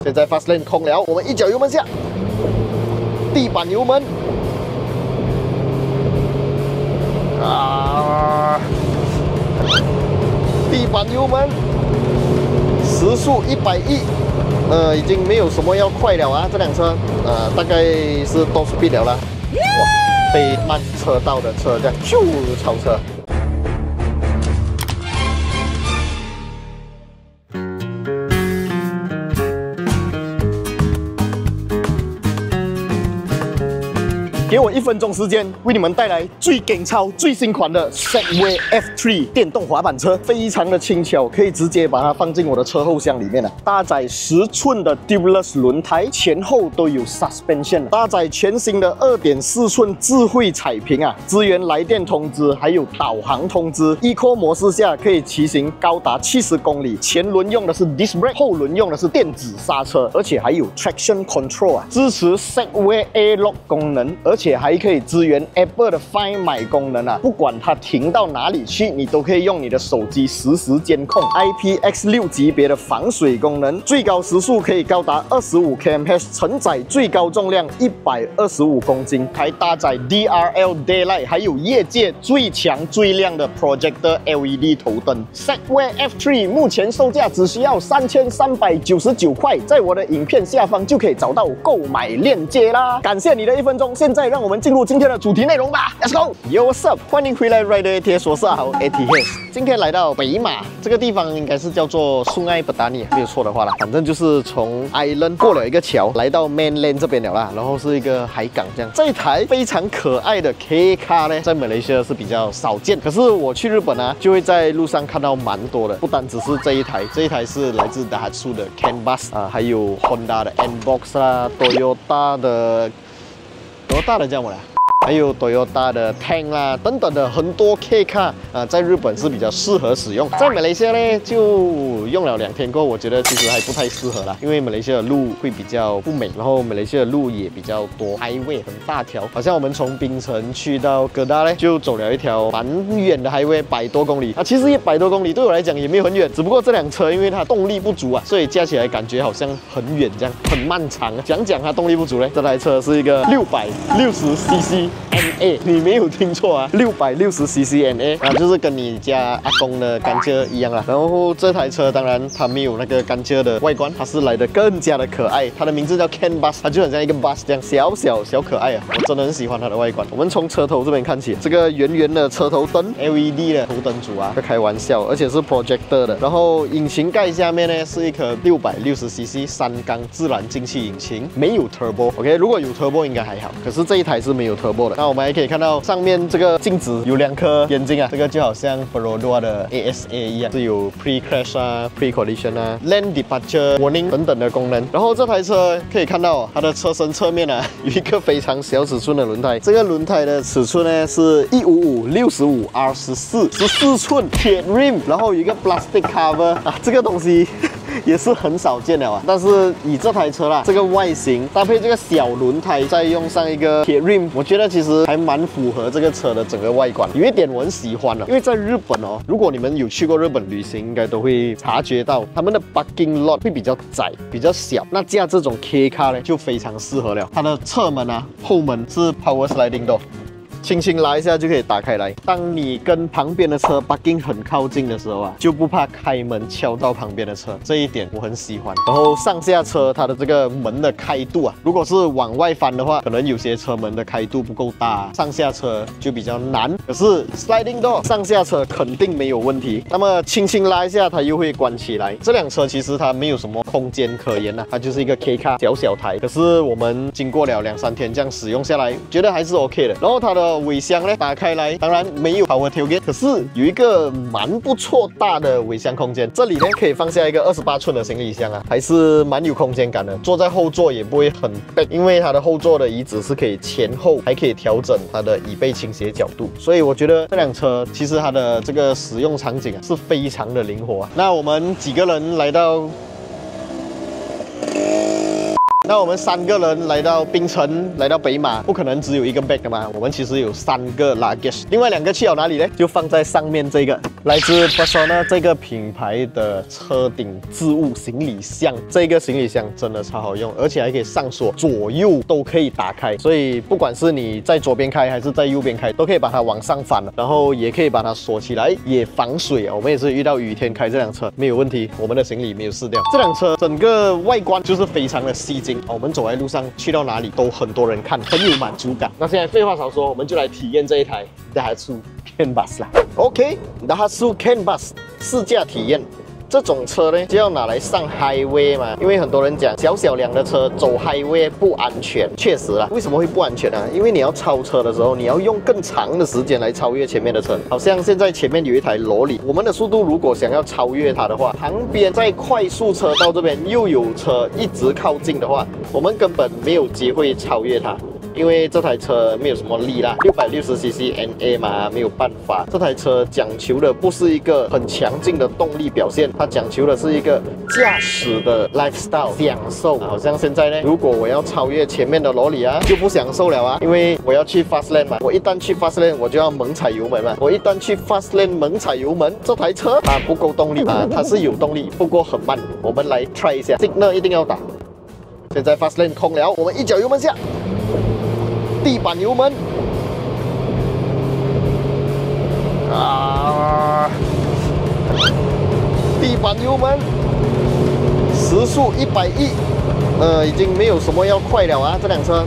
现在 Fast Lane 空了，我们一脚油门下，地板油门。地板油门，时速110，已经没有什么要快了啊，这辆车，大概是多 speed 了啦。哇，被慢车道的车这样咻超车。给我1分钟时间，为你们带来最劲超、最新款的 Segway F3 电动滑板车，非常的轻巧，可以直接把它放进我的车后箱里面了。搭载10寸的 Tubeless 轮胎，前后都有 suspension， 搭载全新的2.4寸智慧彩屏啊，支援来电通知，还有导航通知。Eco 模式下可以骑行高达70公里，前轮用的是 Disc Brake， 后轮用的是电子刹车，而且还有 Traction Control 啊，支持 Segway A-Lock 功能，而且还可以支援 Apple 的 Find My 功能啊，不管它停到哪里去，你都可以用你的手机实时监控。IPX6 级别的防水功能，最高时速可以高达25 km/h， 承载最高重量125公斤，还搭载 DRL Daylight， 还有业界最强最亮的 Projector LED 头灯。Segway F3 目前售价只需要3399块，在我的影片下方就可以找到购买链接啦。感谢你的1分钟，现在让我们进入今天的主题内容吧 ，Let's go！Yo what's up？ 欢迎回来 Rider ATS， 我是阿豪 ATS。今天来到北马这个地方，应该是叫做苏艾布达尼，没有错的话啦，反正就是从 Island 过了一个桥，来到 Mainland 这边了啦，然后是一个海港这样。这一台非常可爱的 K car 呢，在马来西亚是比较少见，可是我去日本啊，就会在路上看到蛮多的，不单只是这一台，这一台是来自 Daihatsu 的 CAN Bus 啊，还有 Honda 的 N-Box 啦 ，Toyota 的叫什么啦？还有 Toyota 的 Tank 啦，等等的很多 K car 在日本是比较适合使用。在马来西亚呢，就用了2天过后，我觉得其实还不太适合啦，因为马来西亚的路会比较不美，然后马来西亚的路也比较多，highway 很大条。好像我们从槟城去到哥大呢，就走了一条蛮远的 highway，100多公里啊。其实100多公里对我来讲也没有很远，只不过这辆车因为它动力不足啊，所以加起来感觉好像很远这样，很漫长啊。讲它动力不足呢，这台车是一个660cc。NA， 你没有听错啊，660cc NA 啊，就是跟你家阿公的甘蔗一样啦。然后这台车当然它没有那个甘蔗的外观，它是来的更加的可爱。它的名字叫 CAN Bus， 它就很像一个 bus 这样小可爱啊，我真的很喜欢它的外观。我们从车头这边看起，这个圆圆的车头灯 LED 的头灯组啊，不开玩笑，而且是 projector 的。然后引擎盖下面呢是一颗660cc 3缸自然进气引擎，没有 turbo。OK， 如果有 turbo 应该还好，可是这一台是没有 turbo 的。那我们还可以看到上面这个镜子有2颗眼睛啊，这个就好像 Perodua 的 ASA 一样，是有 pre-crash 啊、pre-collision 啊、lane departure warning 等等的功能。然后这台车可以看到它的车身侧面啊有一个非常小尺寸的轮胎，这个轮胎的尺寸呢是155/65 R14 14寸铁 rim， 然后有一个 plastic cover 啊，这个东西也是很少见了啊。但是以这台车啦，这个外形搭配这个小轮胎，再用上一个铁 rim， 我觉得其实还蛮符合这个车的整个外观。有一点我很喜欢的，因为在日本哦，如果你们有去过日本旅行，应该都会察觉到他们的 parking lot 会比较窄、比较小。那驾这种 K car 呢，就非常适合了。它的侧门啊、后门是 power sliding door。轻轻拉一下就可以打开来。当你跟旁边的车 parking 很靠近的时候啊，就不怕开门敲到旁边的车，这一点我很喜欢。然后上下车它的这个门的开度啊，如果是往外翻的话，可能有些车门的开度不够大，上下车就比较难。可是 sliding door 上下车肯定没有问题。那么轻轻拉一下它又会关起来。这辆车其实它没有什么空间可言啊，它就是一个 K car 小台。可是我们经过了2-3天这样使用下来，觉得还是 OK 的。然后它的尾箱呢打开来，当然没有 power tailgate， 可是有一个蛮不错大的尾箱空间。这里呢可以放下一个28寸的行李箱啊，还是蛮有空间感的。坐在后座也不会很背，因为它的后座的椅子是可以前后，还可以调整它的椅背倾斜角度。所以我觉得这辆车其实它的这个使用场景啊是非常的灵活啊。那我们几个人来到那我们3个人来到槟城，来到北马，不可能只有1个 bag 的嘛。我们其实有3个 luggage， 另外2个去了哪里呢？就放在上面这个来自 Persona 这个品牌的车顶置物行李箱，这个行李箱真的超好用，而且还可以上锁，左右都可以打开，所以不管是你在左边开还是在右边开，都可以把它往上翻了，然后也可以把它锁起来，也防水啊。我们也是遇到雨天开这辆车没有问题，我们的行李没有湿掉。这辆车整个外观就是非常的吸睛，我们走在路上去到哪里都很多人看，很有满足感。那现在废话少说，我们就来体验这一台 Daihatsu CAN BUS 啦。OK，Daihatsu CAN BUS 试驾体验。这种车呢，就要拿来上 highway 嘛，因为很多人讲小辆的车走 highway 不安全，确实啦。为什么会不安全呢？因为你要超车的时候，你要用更长的时间来超越前面的车。好像现在前面有一台罗里，我们的速度如果想要超越它的话，旁边在快速车道这边又有车一直靠近的话，我们根本没有机会超越它。因为这台车没有什么力啦，660cc NA 嘛，没有办法。这台车讲求的不是一个很强劲的动力表现，它讲求的是一个驾驶的 lifestyle 享受。好像现在呢，如果我要超越前面的罗里啊，就不享受了啊，因为我要去 fast lane 嘛，我一旦去 fast lane， 我就要猛踩油门嘛，我一旦去 fast lane 猛踩油门，这台车它不够动力啊，它是有动力，不过很慢。我们来 try 一下 ，signal 一定要打。现在 fast lane 空了，我们一脚油门下。地板油门啊！地板油门，时速110，已经没有什么要快了啊！这辆车，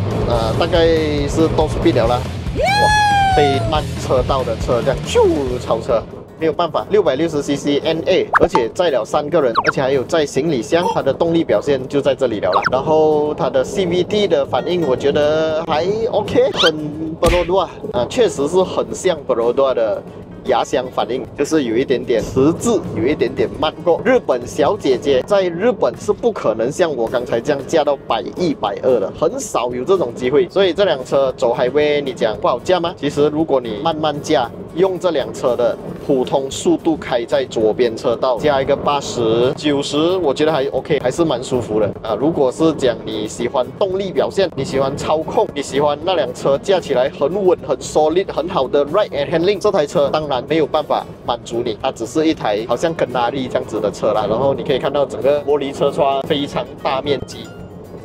大概是多 speed 了啦。哇，被慢车道的车这样咻超车。没有办法，660cc NA， 而且载了3个人，而且还有载行李箱，它的动力表现就在这里了啦。然后它的 CVT 的反应，我觉得还 OK， 很 Baroda 啊，确实是很像 Baroda 的压箱反应，就是有一点点迟滞，有一点点慢过。日本小姐姐在日本是不可能像我刚才这样驾到110、120的，很少有这种机会。所以这辆车走highway，你讲不好驾吗？其实如果你慢慢驾，用这辆车的普通速度开在左边车道，加一个80、90，我觉得还 OK， 还是蛮舒服的啊。如果是讲你喜欢动力表现，你喜欢操控，你喜欢那辆车驾起来很稳、很 solid、很好的 ride and handling， 这台车当然没有办法满足你，它只是一台好像肯拉力这样子的车啦。然后你可以看到整个玻璃车窗非常大面积。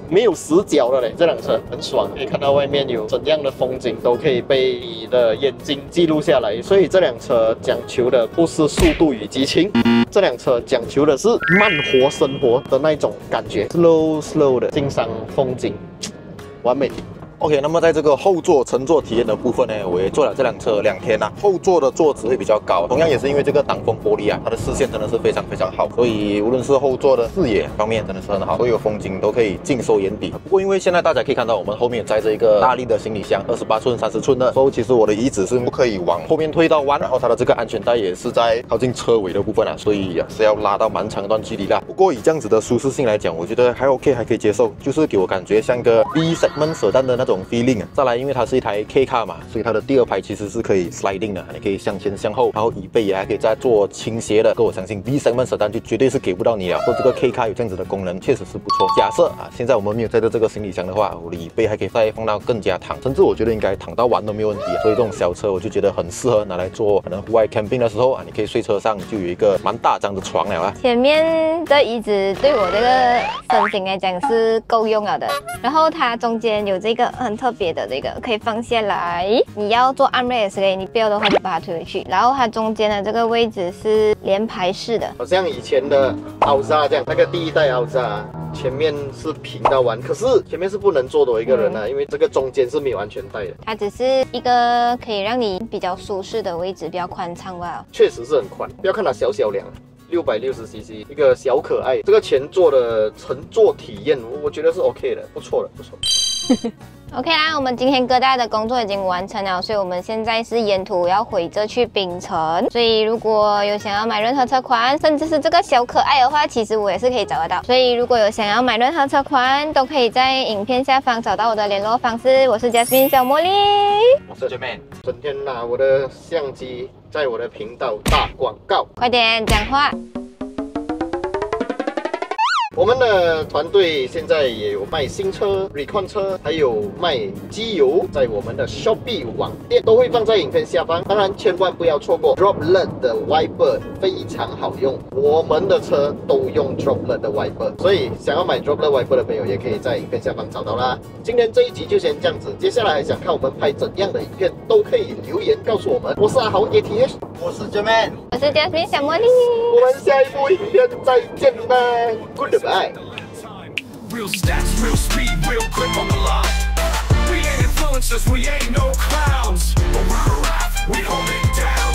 没有死角了嘞，这辆车很爽，可以看到外面有怎样的风景都可以被你的眼睛记录下来。所以这辆车讲求的不是速度与激情，这辆车讲求的是慢活生活的那种感觉 ，slow 的欣赏风景，完美。OK， 那么在这个后座乘坐体验的部分呢，我也坐了这辆车2天啦。后座的座值会比较高，同样也是因为这个挡风玻璃啊，它的视线真的是非常好，所以无论是后座的视野方面真的是很好，所有风景都可以尽收眼底。不过因为现在大家可以看到，我们后面载着一个大力的行李箱，28寸、30寸的，所以其实我的椅子是不可以往后面推到弯，然后它的这个安全带也是在靠近车尾的部分啊，所以是要拉到蛮长一段距离啦。不过以这样子的舒适性来讲，我觉得还 OK， 还可以接受，就是给我感觉像个 B segment 舍蛋的那种 feeling 啊。再来，因为它是一台 K car 嘛，所以它的第2排其实是可以 sliding 的，你可以向前向后，然后椅背也还可以再做倾斜的。我相信 B segment 舍蛋就绝对是给不到你了。说这个 K car 有这样子的功能，确实是不错。假设啊，现在我们没有载着这个行李箱的话，我的椅背还可以再放到更加躺，甚至我觉得应该躺到完都没有问题。所以这种小车我就觉得很适合拿来做可能户外 camping 的时候啊，你可以睡车上就有一个蛮大张的床了啊。前面的椅子对我这个身形来讲是够用了的，然后它中间有这个很特别的这个可以放下来，你要做armrest也是可以，你不要的话就把它推回去。然后它中间的这个位置是连排式的，好像以前的Alza这样，那个第1代Alza前面是平到完，可是前面是不能坐多一个人啊，因为这个中间是没有安全带的。它只是一个可以让你比较舒适的位置，比较宽敞吧。确实是很宽，不要看它小辆。660cc 一个小可爱，这个前座的乘坐体验，我觉得是 OK 的，不错的，不错。OK 啦，我们今天哥大的工作已经完成了，所以我们现在是沿途要回着去槟城。所以如果有想要买任何车款，甚至是这个小可爱的话，其实我也是可以找得到。所以如果有想要买任何车款，都可以在影片下方找到我的联络方式。我是 Jasmine 小茉莉，我是 Jermaine， 整天拿我的相机在我的频道打广告，快点讲话。我们的团队现在也有卖新车、Recon 车，还有卖机油，在我们的 Shopee 网店都会放在影片下方。当然，千万不要错过 Droplet 的 Wiper， 非常好用。我们的车都用 Droplet 的 Wiper， 所以想要买 Droplet Wiper 的朋友，也可以在影片下方找到啦。今天这一集就先这样子，接下来还想看我们拍怎样的影片，都可以留言告诉我们。我是阿豪 ATH， 我是 Jermaine， 我是 Jasmine 小茉莉。我们下一部影片再见吧 ，Goodbye。 Real stats, real speed, real grip on the line. We ain't influencers, we ain't no clowns. But we're a rap, we hold it down.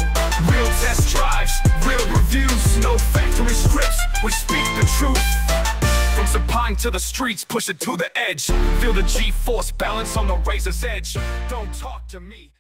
Real test drives, real reviews, no factory scripts, we speak the truth. From Sapine to the streets, push it to the edge. Feel the G-force balance on the razor's edge. Don't talk to me.